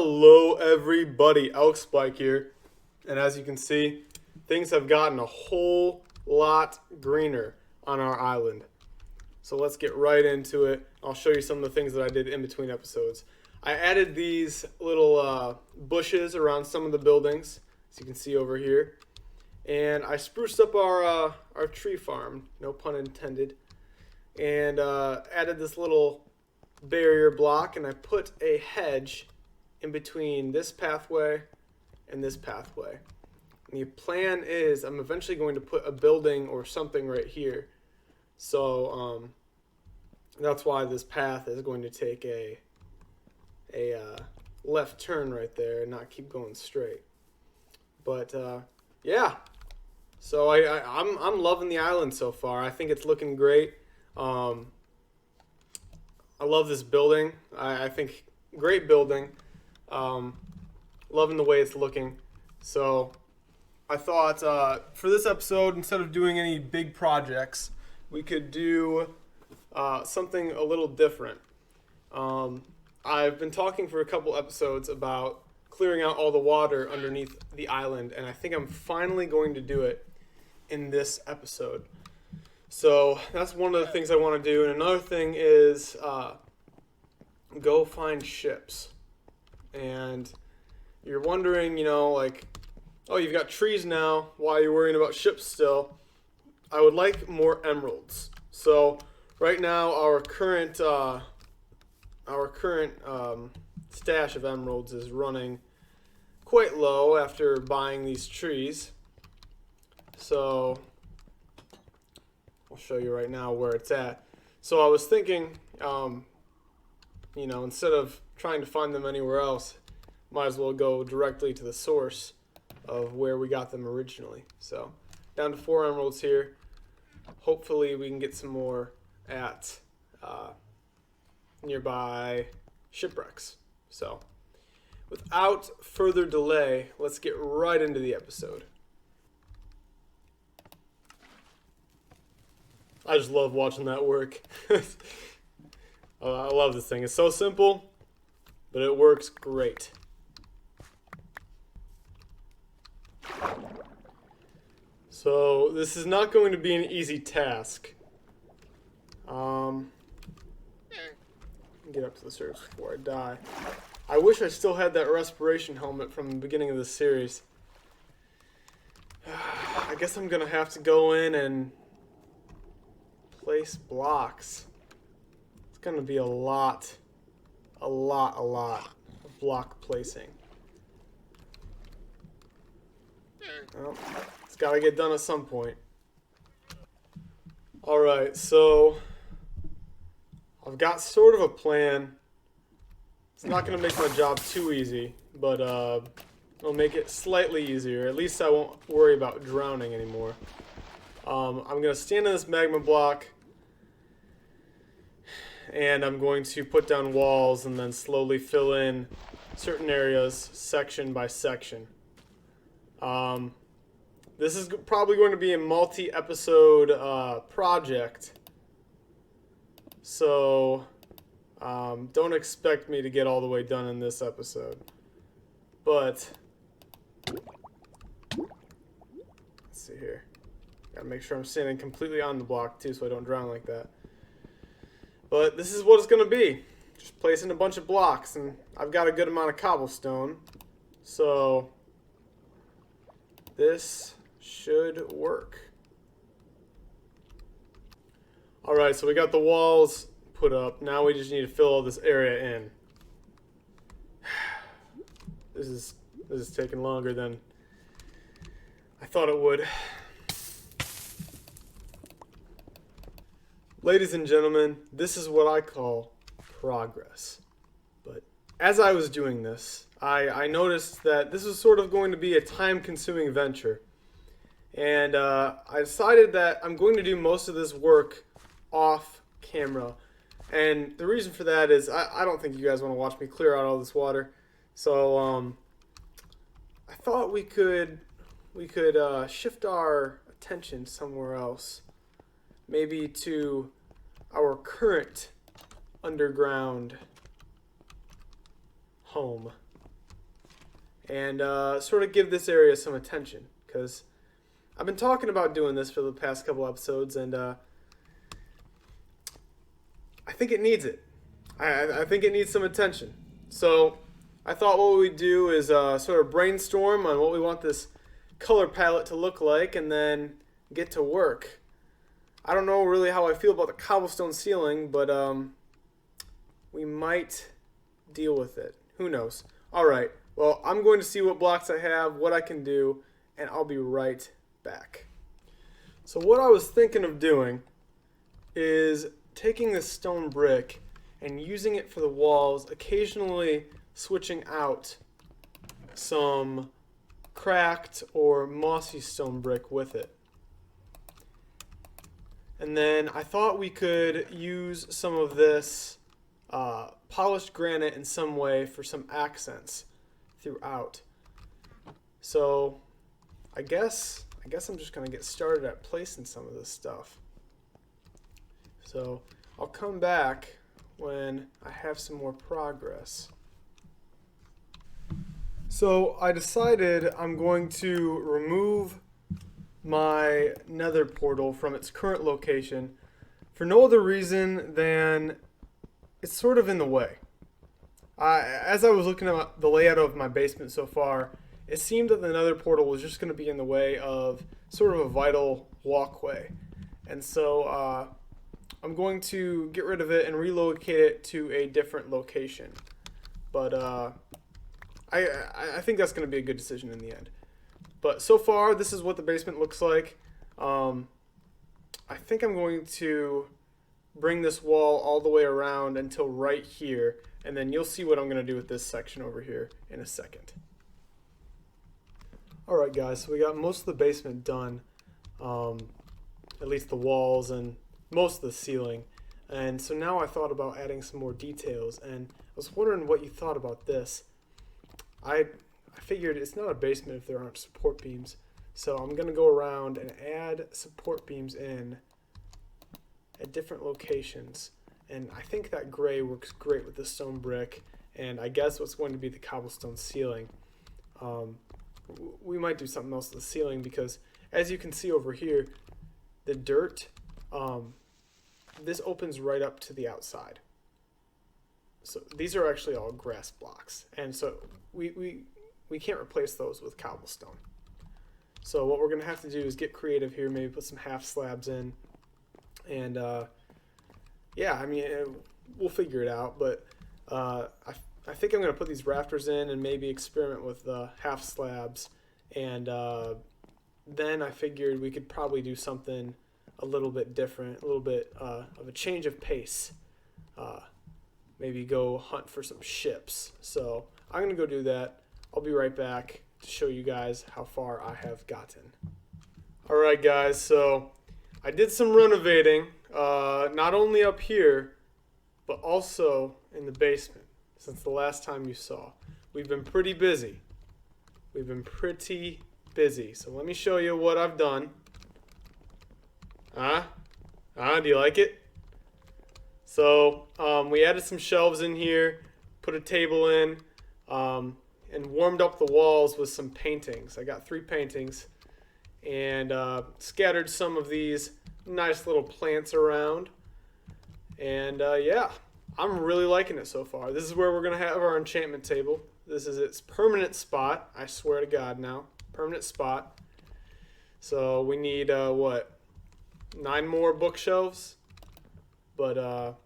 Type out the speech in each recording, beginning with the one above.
Hello everybody, Elkspike here, and as you can see, things have gotten a whole lot greener on our island. So let's get right into it. I'll show you some of the things that I did in between episodes. I added these little bushes around some of the buildings, as you can see over here, and I spruced up our tree farm, no pun intended, and added this little barrier block, and I put a hedge in between this pathway and this pathway. And the plan is I'm eventually going to put a building or something right here. So that's why this path is going to take a left turn right there and not keep going straight. But yeah, so I'm loving the island so far. I think it's looking great. I love this building. I think great building. Loving the way it's looking. So I thought for this episode, instead of doing any big projects, we could do something a little different. I've been talking for a couple episodes about clearing out all the water underneath the island, and I think I'm finally going to do it in this episode. So that's one of the things I want to do. And another thing is go find ships. And you're wondering, like, oh, you've got trees now. Why are you worrying about ships still? I would like more emeralds. So right now our current stash of emeralds is running quite low after buying these trees. So I'll show you right now where it's at. So I was thinking, instead of trying to find them anywhere else, might as well go directly to the source of where we got them originally. So down to 4 emeralds here. Hopefully we can get some more at nearby shipwrecks. So without further delay, let's get right into the episode. I just love watching that work. I love this thing. It's so simple, but it works great. So this is not going to be an easy task. Get up to the surface before I die. I wish I still had that respiration helmet from the beginning of the series. I guess I'm gonna have to go in and place blocks. It's gonna be a lot of block placing. Well, it's gotta get done at some point. Alright, so I've got sort of a plan. It's not gonna make my job too easy, but it'll make it slightly easier. At least I won't worry about drowning anymore. I'm gonna stand on this magma block, and I'm going to put down walls and then slowly fill in certain areas section by section. This is probably going to be a multi-episode project, so don't expect me to get all the way done in this episode. But let's see here. Gotta make sure I'm standing completely on the block too, so I don't drown like that. But this is what it's gonna be. Just placing a bunch of blocks, and I've got a good amount of cobblestone, so this should work. Alright, so we got the walls put up. Now we just need to fill all this area in. This is taking longer than I thought it would. Ladies and gentlemen, this is what I call progress. But as I was doing this, I noticed that this was sort of going to be a time-consuming venture. And I decided that I'm going to do most of this work off camera. And the reason for that is I don't think you guys want to watch me clear out all this water. So I thought we could shift our attention somewhere else. Maybe to our current underground home. and sort of give this area some attention, because I've been talking about doing this for the past couple episodes, and I think it needs it. I think it needs some attention. So I thought what we'd do is sort of brainstorm on what we want this color palette to look like, and then get to work. I don't know really how I feel about the cobblestone ceiling, but we might deal with it. Who knows? All right. Well, I'm going to see what blocks I have, what I can do, and I'll be right back. So what I was thinking of doing is taking this stone brick and using it for the walls, occasionally switching out some cracked or mossy stone brick with it. And then I thought we could use some of this polished granite in some way for some accents throughout. So I guess I'm just going to get started at placing some of this stuff. So I'll come back when I have some more progress. So I decided I'm going to remove my nether portal from its current location for no other reason than it's sort of in the way. As I was looking at the layout of my basement so far, it seemed that the nether portal was just going to be in the way of sort of a vital walkway. And so I'm going to get rid of it and relocate it to a different location. But I think that's going to be a good decision in the end. But so far, this is what the basement looks like. I think I'm going to bring this wall all the way around until right here, and then you'll see what I'm going to do with this section over here in a second. Alright guys, so we got most of the basement done, at least the walls and most of the ceiling. And so now I thought about adding some more details, and I was wondering what you thought about this. I figured it's not a basement if there aren't support beams, so I'm going to go around and add support beams in at different locations. And I think that gray works great with the stone brick, and I guess what's going to be the cobblestone ceiling. We might do something else to the ceiling because, as you can see over here, the dirt, this opens right up to the outside. So these are actually all grass blocks, and so we can't replace those with cobblestone. So what we're going to have to do is get creative here, maybe put some half slabs in, and yeah, I mean, we'll figure it out, but I think I'm going to put these rafters in and maybe experiment with the half slabs, and then I figured we could probably do something a little bit different, a little bit of a change of pace. Maybe go hunt for some ships. So I'm going to go do that. I'll be right back to show you guys how far I have gotten. Alright guys, so I did some renovating, not only up here, but also in the basement since the last time you saw. We've been pretty busy. So let me show you what I've done. Do you like it? So we added some shelves in here, put a table in, and warmed up the walls with some paintings. I got 3 paintings, and scattered some of these nice little plants around. And yeah, I'm really liking it so far. This is where we're going to have our enchantment table. This is its permanent spot. I swear to God now. Permanent spot. So we need, 9 more bookshelves? But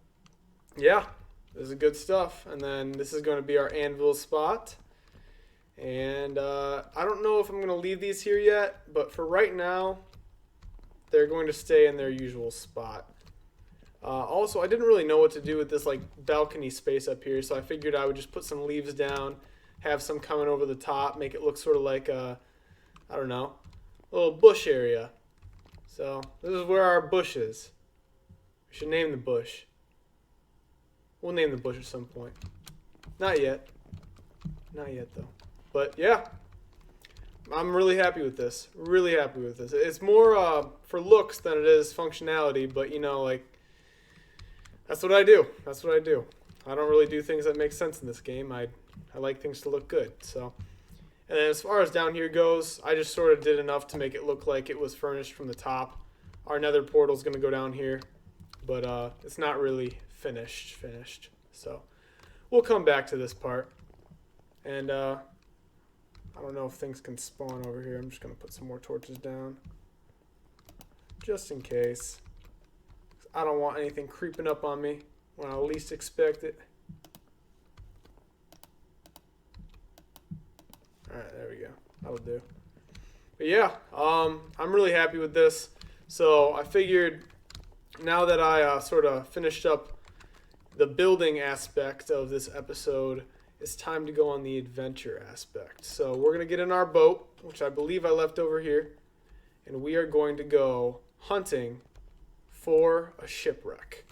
yeah, this is good stuff. And then this is going to be our anvil spot. And I don't know if I'm going to leave these here yet, but for right now, they're going to stay in their usual spot. Also, I didn't really know what to do with this like balcony space up here, so I figured I would just put some leaves down, have some coming over the top, make it look sort of like a, I don't know, a little bush area. So this is where our bush is. We should name the bush. We'll name the bush at some point. Not yet. Not yet though. But yeah, I'm really happy with this. Really happy with this. It's more for looks than it is functionality, but you know, like, that's what I do. That's what I do. I don't really do things that make sense in this game. I like things to look good. So And then as far as down here goes, I just sort of did enough to make it look like it was furnished from the top. Our nether portal is going to go down here, but it's not really finished. So we'll come back to this part. And I don't know if things can spawn over here. I'm just going to put some more torches down, just in case. I don't want anything creeping up on me when I least expect it. Alright, there we go. That'll do. But yeah, I'm really happy with this. So I figured now that I sort of finished up the building aspect of this episode, it's time to go on the adventure aspect. So we're going to get in our boat, which I believe I left over here, and we are going to go hunting for a shipwreck.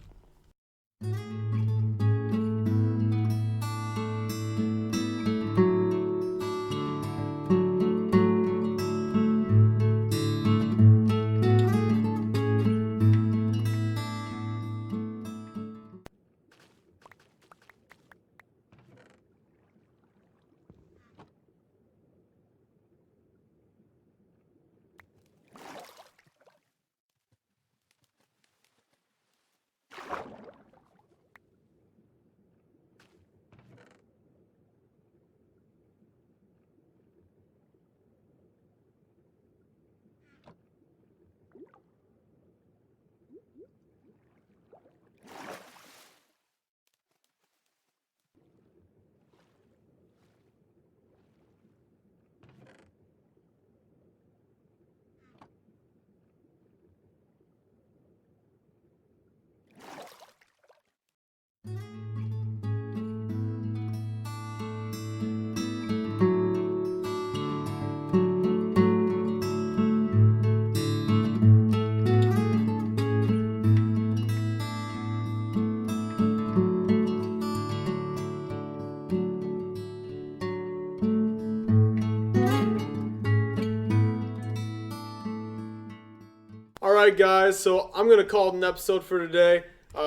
Alright guys, so I'm going to call it an episode for today.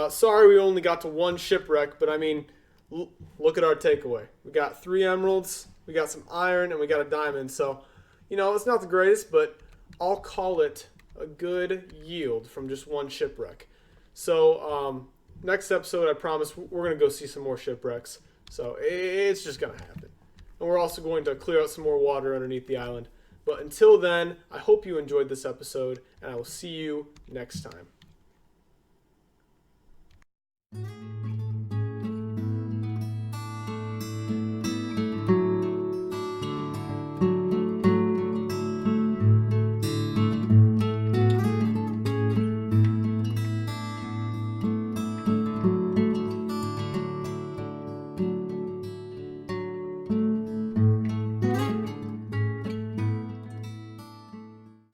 Sorry we only got to one shipwreck, but I mean, look at our takeaway. We got 3 emeralds, we got some iron, and we got a diamond. So, you know, it's not the greatest, but I'll call it a good yield from just one shipwreck. So, next episode, I promise, we're going to go see some more shipwrecks. So, it's just going to happen. And we're also going to clear out some more water underneath the island. But until then, I hope you enjoyed this episode, and I will see you next time.